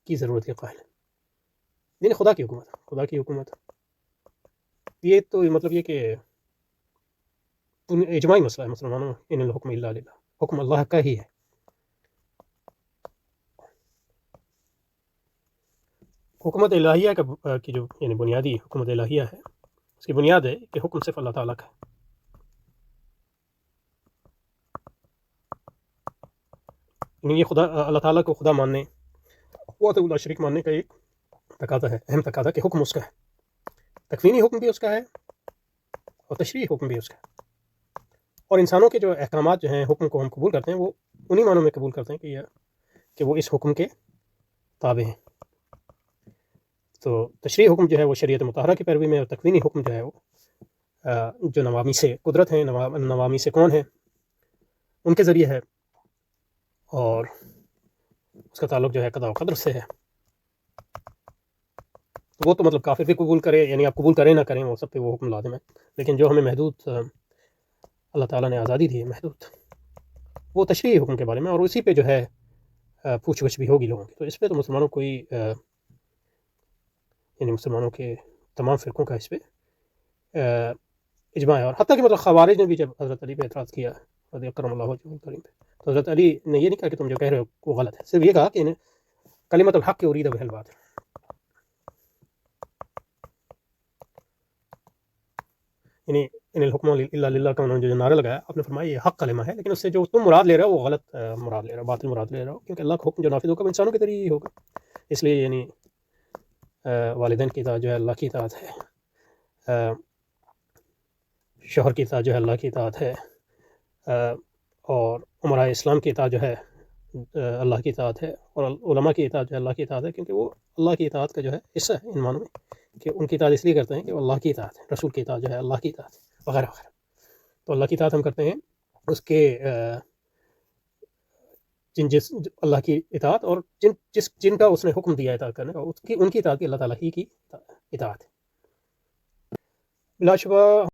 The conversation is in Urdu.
کی ضرورت کے قائل ہیں۔ یعنی خدا کی حکومت، خدا کی حکومت یہ تو مطلب یہ کہ اجماعی مسئلہ ہے مسلمانوں، ان الحکم الا للہ، حکم اللہ کا ہی ہے۔ حکومت الہیہ کی جو یعنی بنیادی حکومت الہیہ ہے، اس کی بنیاد ہے کہ حکم صرف اللہ تعالیٰ کا ہے۔ یعنی یہ خدا، اللہ تعالیٰ کو خدا ماننے، وحدہ لا شریک ماننے کا ایک تقاضا ہے، اہم تقاضا کہ حکم اس کا ہے، تکوینی حکم بھی اس کا ہے اور تشریعی حکم بھی اس کا ہے۔ اور انسانوں کے جو احکامات جو ہیں، حکم کو ہم قبول کرتے ہیں، وہ انہی معنوں میں قبول کرتے ہیں کہ وہ اس حکم کے تابع ہیں۔ تو تشریعی حکم جو ہے وہ شریعت مطہرہ کی پیروی میں، اور تکوینی حکم جو ہے وہ جو نوامی سے قدرت ہیں، نوامی سے کون ہیں، ان کے ذریعے ہے، اور اس کا تعلق جو ہے قضاء و قدر سے ہے۔ وہ تو مطلب کافر بھی قبول کرے، یعنی آپ قبول کریں نہ کریں، وہ سب پہ وہ حکم لازم ہے۔ لیکن جو ہمیں محدود اللہ تعالیٰ نے آزادی دی ہے، محدود، وہ تشریعی حکم کے بارے میں، اور اسی پہ جو ہے پوچھ گچھ بھی ہوگی لوگوں کی۔ تو اس پہ تو مسلمانوں کوئی یعنی مسلمانوں کے تمام فرقوں کا اس پہ اجماع ہے۔ اور حتیٰ کہ مطلب خوارج نے بھی جب حضرت علی پہ اعتراض کیا، رضی کرم اللہ وجہہ الکریم پہ، تو حضرت علی نے یہ نہیں کہا کہ تم جو کہہ رہے ہو وہ غلط ہے، صرف یہ کہا کہ کلمۃ الحق ارید بہ الباطل، یعنی ان الحکم الا للہ کا انہوں نے جو نعرہ لگایا، آپ نے فرمایا یہ حق کلمہ ہے، لیکن اس سے جو تم مراد لے رہے ہو وہ غلط مراد لے رہے ہو، باطل مراد لے رہے ہو، کیونکہ اللہ کا حکم جو نافذ ہوگا وہ انسانوں کے ذریعے ہی ہوگا۔ اس لیے یعنی والدین کی اطاعت جو ہے اللہ کی اطاعت ہے، شوہر کی اطاعت جو ہے اللہ کی اطاعت ہے، اور امراء اسلام کی اطاعت جو ہے اللہ کی اطاعت ہے، اور علماء کی اطاعت جو ہے اللہ کی اطاعت ہے، کیونکہ وہ اللہ کی اطاعت کا جو ہے حصہ ہے ان معنوں میں کہ ان کی اطاعت اس لیے کرتے ہیں کہ وہ اللہ کی اطاعت ہے، رسول کی اطاعت جو ہے اللہ کی اطاعت ہے، وغیرہ وغیرہ۔ تو اللہ کی اطاعت ہم کرتے ہیں اس کے اللہ کی اطاعت، اور جن کا اس نے حکم دیا اطاعت کرنے کا، ان کی اطاعت کی اللہ تعالیٰ ہی کی اطاعت ہے۔ بلا شبہ